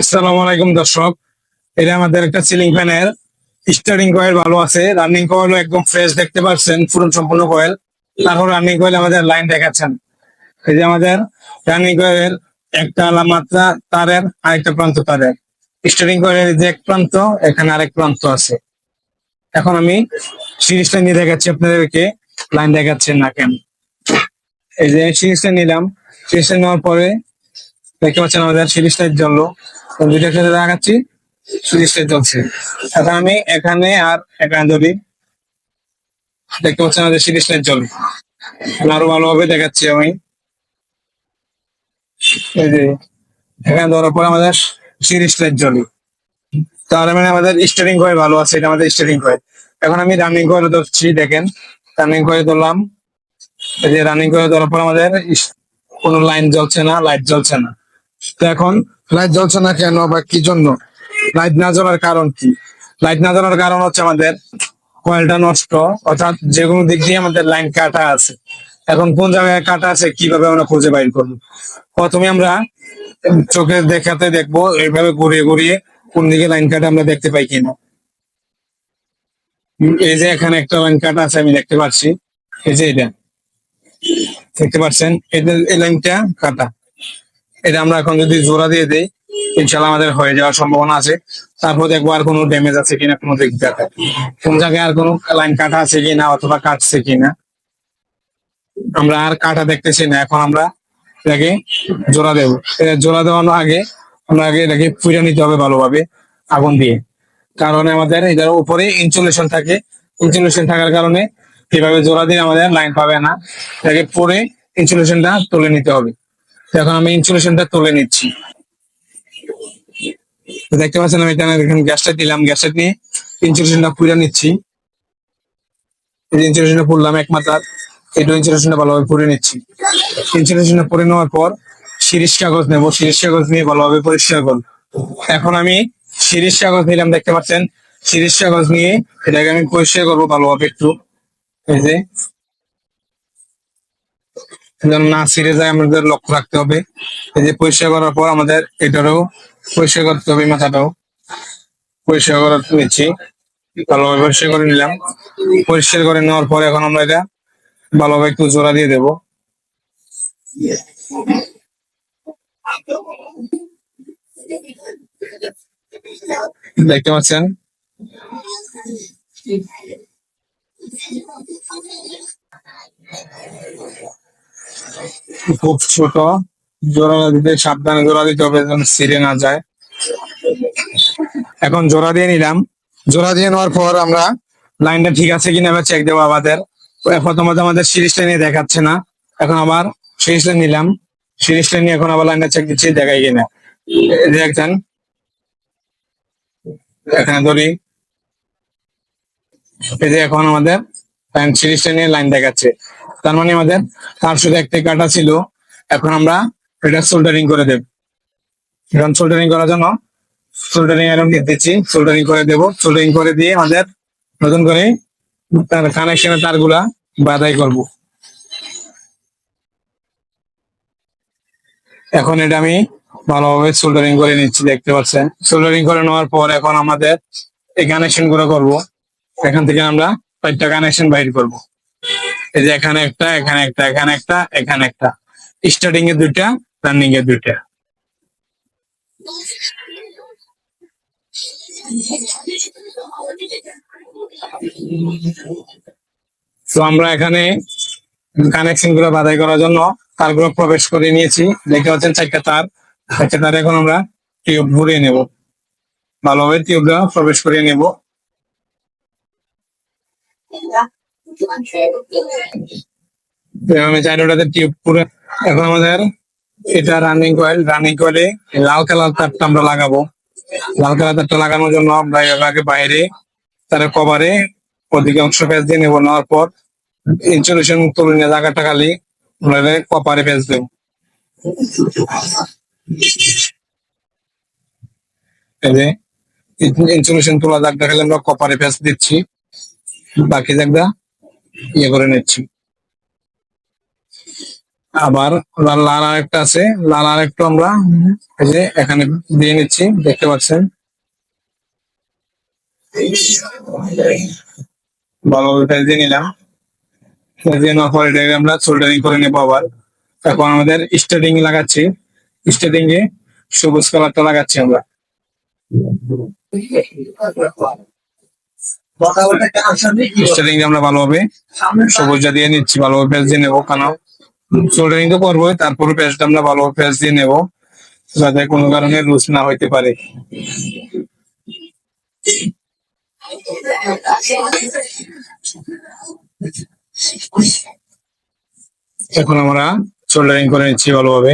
আসসালামু আলাইকুম দর্শক। এটা আমাদের একটা সিলিং ফ্যানের স্টার্টিং কয়েল ভালো আছে, রানিং কয়েল একদম ফ্রেশ দেখতে পাচ্ছেন, পুরো সম্পূর্ণ কয়েল। তারপর রানিং কয়েল আমাদের লাইন দেখাচ্ছেন। এই যে আমাদের রানিং কয়েলের একটা মাত্রা তারের, আরেকটা প্রান্ত তারের। স্টার্টিং কয়েলের যে এক প্রান্ত, এখানে আরেক প্রান্ত আছে। এখন আমি সিরিজটা নিয়ে দেখাচ্ছি আপনাদেরকে, লাইন দেখাচ্ছেন না কেন। এই যে সিরিজটা নিলাম, সিরিজটা নেওয়ার পরে দেখতে পাচ্ছেন আমাদের সিরিজটা জ্বললো। দুইটার সাথে দেখাচ্ছি, সুইচটা জ্বলছে। এখন আমি এখানে আর এখানে ধরি, দেখতে পাচ্ছেন আমাদের সিরিজ লাইট জ্বলে। আরো ভালোভাবে দেখাচ্ছি আমি। এই যে এখানে ধরার পর আমাদের সিরিজ লাইট জ্বলে, তার মানে আমাদের স্টারিং কয়েল ভালো আছে, এটা আমাদের স্টারিং কয়েল। এখন আমি রানিং কয়েল ধরছি, দেখেন রানিং কয়েল ধরলাম। এই যে রানিং কয়েল ধরার পর আমাদের কোনো লাইন জ্বলছে না, লাইট জ্বলছে না। তো এখন লাইট জ্বলছে না কেন বা কি জন্য? লাইট না জ্বলার কারণ কি? লাইট না জ্বলার কারণ হচ্ছে আমাদের কয়েলটা নষ্ট, অর্থাৎ যে কোনো দিক দিয়ে আমাদের লাইন কাটা আছে। এখন কোন জায়গায় কাটা আছে কিভাবে আমরা খুঁজে বাইর করবো? প্রথমে আমরা চোখে দেখাতে দেখবো, এইভাবে ঘুরিয়ে ঘুরিয়ে কোন দিকে লাইন কাটা আমরা দেখতে পাই কিনা। এই যে এখানে একটা লাইন কাটা আছে, আমি দেখতে পাচ্ছি। এই যে এটা দেখতে পাচ্ছেন, এই লাইনটা কাটা। এটা আমরা এখন যদি জোড়া দিয়ে দিই, ইনশাল্লাহ আমাদের হয়ে যাওয়ার সম্ভাবনা আছে। তারপর দেখবো আর কোনো ড্যামেজ আছে কিনা, কোনো দিক দেখায় কোন জায়গায় আর কোনো লাইন কাটা আছে কিনা অথবা কাটছে কিনা। আমরা আর কাটা দেখতেছি না, এখন আমরা এটাকে জোড়া দেবো। জোড়া দেওয়ানোর আগে আমরা আগে এটাকে পুড়ে নিতে হবে ভালোভাবে আগুন দিয়ে। কারণ আমাদের এটার উপরে ইনসুলেশন থাকে, ইনসুলেশন থাকার কারণে এভাবে জোড়া দিয়ে আমাদের লাইন পাবে না। এটাকে পরে ইনসুলেশনটা তুলে নিতে হবে। এখন আমি ইনসুলেশনটা তুলে নিচ্ছি। দেখতে পাচ্ছেন আমি এখানে গ্যাসটা দিলাম, গ্যাসটা নিয়ে ইনসুলেশনটা পুড়ে নিচ্ছি। ইনসুলেশনটা পুড়লাম এক মাত্রার, এই ইনসুলেশনটা ভালোভাবে পুড়ে নিচ্ছি। ইনসুলেশনটা পুড়ে নেওয়ার পর শিরিষ কাগজ নেবো, শিরিষ কাগজ নিয়ে ভালোভাবে পরিষ্কার করবো। এখন আমি শিরিষ কাগজ নিলাম, দেখতে পাচ্ছেন শিরিষ কাগজ নিয়ে এটাকে আমি পরিষ্কার করবো ভালোভাবে একটু। এই যে যেন না ছিঁড়ে যায় আমাদের লক্ষ্য রাখতে হবে। এই যে পরিষ্কার করার পর আমাদের এটারও পরিষ্কার করতে হবে, মাথাটাও পরিষ্কার করে নিচ্ছি। ভালোভাবে পরিষ্কার করে নিলাম। পরিষ্কার করে নেওয়ার পর এখন আমরা এটা ভালোভাবে একটু জোড়া দিয়ে দেবো। দেখতে পাচ্ছেন খুব ছোট, জোড়া দিতে সাবধানে জোড়া দিতে হবে যেন ছিঁড়ে না যায়। এখন জোড়া দিয়ে নিলাম, জোড়া দিয়ে নেওয়ার পর আমরা লাইনটা ঠিক আছে কিনা এবার চেক দেবো আমাদের। প্রথমত আমাদের সিরিজটা নিয়ে দেখাচ্ছে না, এখন আবার সিরিজটা নিলাম, সিরিজটা নিয়ে এখন আবার লাইনটা চেক দিচ্ছি দেখাই কিনা। দেখছেন এখানে ধরি, এই যে এখন আমাদের লাইন সিরিজটা নিয়ে লাইন দেখাচ্ছে। তার মানে আমাদের তার শুধু একটা কাটা ছিল। এখন আমরা এটা সোল্ডারিং করে দেব। এখন সোল্ডারিং করার জন্য সোল্ডারিং আয়রন দিচ্ছি, সোল্ডারিং করে দেবো। সোল্ডারিং করে দিয়ে আমাদের নতুন করে তার কানেকশনের তারগুলা বাধাই করব। এখন এটা আমি ভালোভাবে সোল্ডারিং করে নিচ্ছি, দেখতে পাচ্ছেন। সোল্ডারিং করে নেওয়ার পর এখন আমাদের এই কানেকশন গুলো করবো। এখান থেকে আমরা 4টা কানেকশন বাইর করব। এই যে এখানে একটা, এখানে একটা, এখানে একটা, এখানে একটা, স্টার্টিং এর 2টা, রানিং এর 2টা। তো আমরা এখানে কানেকশন গুলো বাধাই করার জন্য তারগুলো প্রবেশ করে নিয়েছি, দেখতে পাচ্ছেন 4টা তার। 4টা তার এখন আমরা টিউব ঘুরিয়ে নেব, ভালোভাবে টিউবটা প্রবেশ করিয়ে নেব। আমি 4টাতে টিউব পুরো। এখন আমাদের এটা রানিং কয়েল, রানিং কয়েলে লাল কালার তারটা আমরা লাগাবো। লাল কালার তারটা লাগানোর জন্য আমরা আগে বাইরে তার কভারে অধিকাংশ প্যাচ দিয়ে নেবো। নেওয়ার পর ইনসুলেশন তুলে নিয়ে জায়গাটা খালি আমরা কপারে প্যাচ দেবো। এই যে ইনসুলেশন তোলা জায়গাটা খালি আমরা কপারে প্যাচ দিচ্ছি, বাকি জায়গা ইয়ে করে নিচ্ছি। আবার লাল আর একটা আছে, লাল আর একটু আমরা এই যে এখানে দিয়ে নিচ্ছি, দেখতে পাচ্ছেন। ভালোভাবে ফেস দিয়ে নিলাম। ফেস দিয়ে নেওয়ার পর এটাকে আমরা সোল্ডারিং করে নেবো আবার। এখন আমাদের স্টার্টিং লাগাচ্ছি, স্টার্টিং এ সবুজ কালারটা লাগাচ্ছি আমরা। স্টার্টিং আমরা ভালোভাবে সবুজটা দিয়ে নিচ্ছি, ভালোভাবে পেঁয়াজ দিয়ে নেবো, কারণ সোল্ডারিং তো করবোই, তারপরে পেঁয়াজটা আমরা ভালোভাবে পেঁয়াজ দিয়ে নেবো, যাতে কোনো কারণে লুজ না হইতে পারে। এখন আমরা সোল্ডারিং করে নিচ্ছি ভালোভাবে,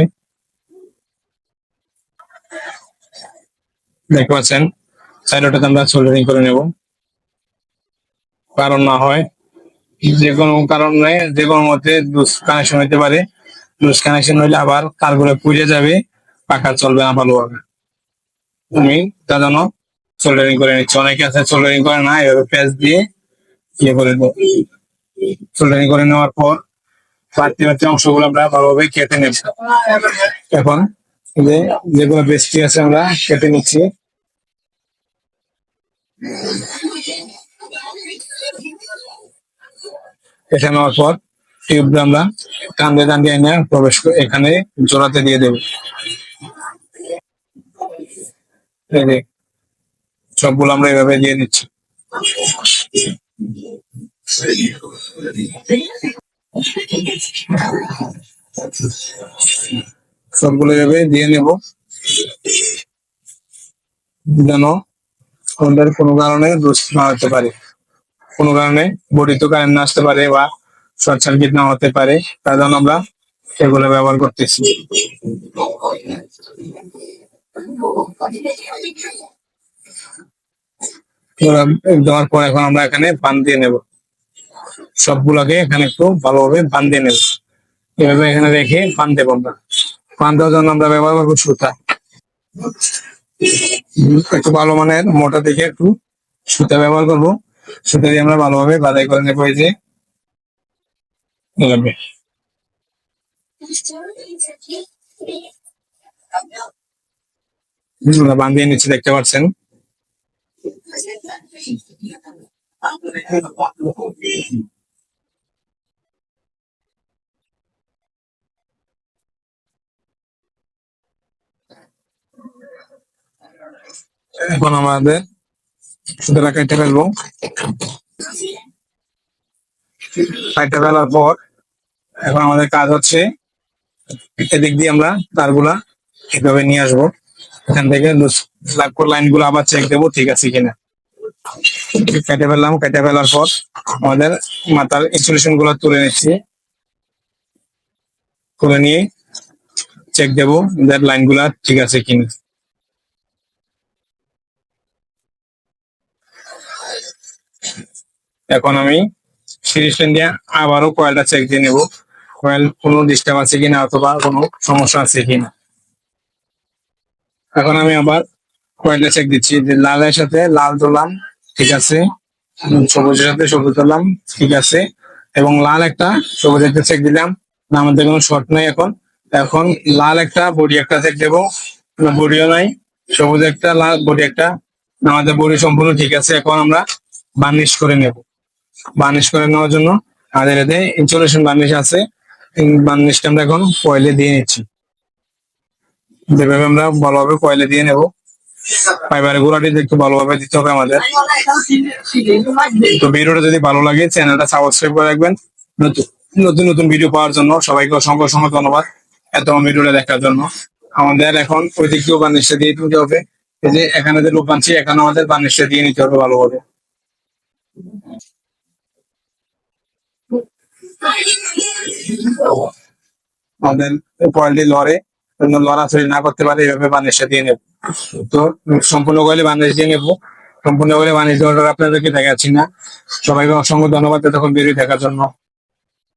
দেখতে পাচ্ছেন। সাইডটাতে আমরা সোল্ডারিং করে নেব, কারণ না হয় যে কোনো কারণে যে কোনো মধ্যে লুজ কানেকশন হইতে পারে। লুজ কানেকশন হইলে আবার তারগুলো পুড়ে যাবে, পাকা চলবে না ভালোভাবে। আমি তার জন্য সোল্ডারিং করে নিচ্ছি। অনেকে আছে সোল্ডারিং করে না, এভাবে প্যাচ দিয়ে ইয়ে করে দেবো। সোল্ডারিং করে নেওয়ার পর বাড়তি বাড়তি অংশগুলো আমরা ভালোভাবে কেটে নেব। এখন যে যেগুলো বেশি আছে আমরা কেটে নিচ্ছি। কেটে নেওয়ার পর টিউবটা আমরা কান্দে কান্দে এনে প্রবেশ করে এখানে জোড়াতে দিয়ে দেব। এই যে সবগুলো আমরা এভাবে দিয়ে নিচ্ছি। সবগুলো এভাবে দিয়ে নেব, যেন আমাদের কোনো কারণে লুজ না হতে পারে, কোনো কারণে বডিতে কারেন্ট না আসতে পারে বা শর্ট সার্কিট না হতে পারে, তার জন্য আমরা এগুলো ব্যবহার করতেছি। দেওয়ার পর এখন আমরা এখানে বান দিয়ে নেব, সবগুলোকে এখানে একটু ভালোভাবে বান দিয়ে নেব। এভাবে এখানে রেখে বান দেবো আমরা। বান দেওয়ার জন্য আমরা ব্যবহার করবো সুতা। একটু ভালো মানের মোটা দেখে একটু সুতা ব্যবহার করবো। সুতা দিয়ে আমরা ভালোভাবে বাঁধাই করে নেবো। এই যে এভাবে বান দিয়ে নিচ্ছি, দেখতে পাচ্ছেন। এখন আমাদের সুতরাং কেটে ফেলবো। কেটে ফেলার পর এখন আমাদের কাজ হচ্ছে এদিক দিয়ে আমরা তারগুলা এভাবে নিয়ে আসবো। এখান থেকে লাইন গুলো আবার চেক দেবো ঠিক আছে কিনা। কেটে ফেললাম, কেটে ফেলার পর আমাদের মাথার ইনসুলেশন গুলো তুলে নিচ্ছি, তুলে নিয়ে চেক দেবো লাইন গুলা ঠিক আছে কিনা। এখন আমি সিরিজ লাইন দিয়ে আবারও কয়েলটা চেক দিয়ে নেবো, কয়েল কোনো ডিস্টার্ব আছে কিনা অথবা কোনো সমস্যা আছে কিনা। এখন আমি আবার কয়েলটা চেক দিচ্ছি, যে লালের সাথে লাল ধরলাম ঠিক আছে, সবুজের সাথে সবুজ ধরলাম ঠিক আছে, এবং লাল একটা সবুজ একটা চেক দিলাম না, আমাদের কোনো শর্ট নাই। এখন এখন লাল একটা বডি একটা চেক দেবো, বডিও নাই। সবুজ একটা লাল বডি একটা, আমাদের বডি সম্পূর্ণ ঠিক আছে। এখন আমরা বার্নিশ করে নেব। বার্নিশ করে নেওয়ার জন্য আমাদের এতে ইনসুলেশন বার্নিশ আছে, বার্নিশটা আমরা এখন কয়েলে দিয়ে নিচ্ছি। যেভাবে আমরা ভালোভাবে কয়েলে দিয়ে নেব। ফাইবারের গুঁড়াটি একটু ভালোভাবে দিতে হবে আমাদের। তো ভিডিওটা যদি ভালো লাগে চ্যানেলটা সাবস্ক্রাইব করে রাখবেন নতুন নতুন নতুন ভিডিও পাওয়ার জন্য। সবাইকে অসংখ্য অসংখ্য ধন্যবাদ এত ভিডিওটা দেখার জন্য। আমাদের এখন ওই দিক দিয়েও বার্নিশটা দিয়ে নিতে হবে। এই যে এখানে যে লোক আনছি এখানে আমাদের বার্নিশটা দিয়ে নিতে হবে ভালোভাবে। আমাদের কয়েলটি লড়ে, লড়াচড়ি না করতে পারে এইভাবে বার্নিশটা দিয়ে নেব। তো সম্পূর্ণ কয়েলে বার্নিশ দিয়ে নেবো। সম্পূর্ণ করে বার্নিশ দেওয়াটা আপনাদেরকে দেখাচ্ছি না। সবাইকে অসংখ্য ধন্যবাদ এতক্ষণ ভিডিও দেখার জন্য।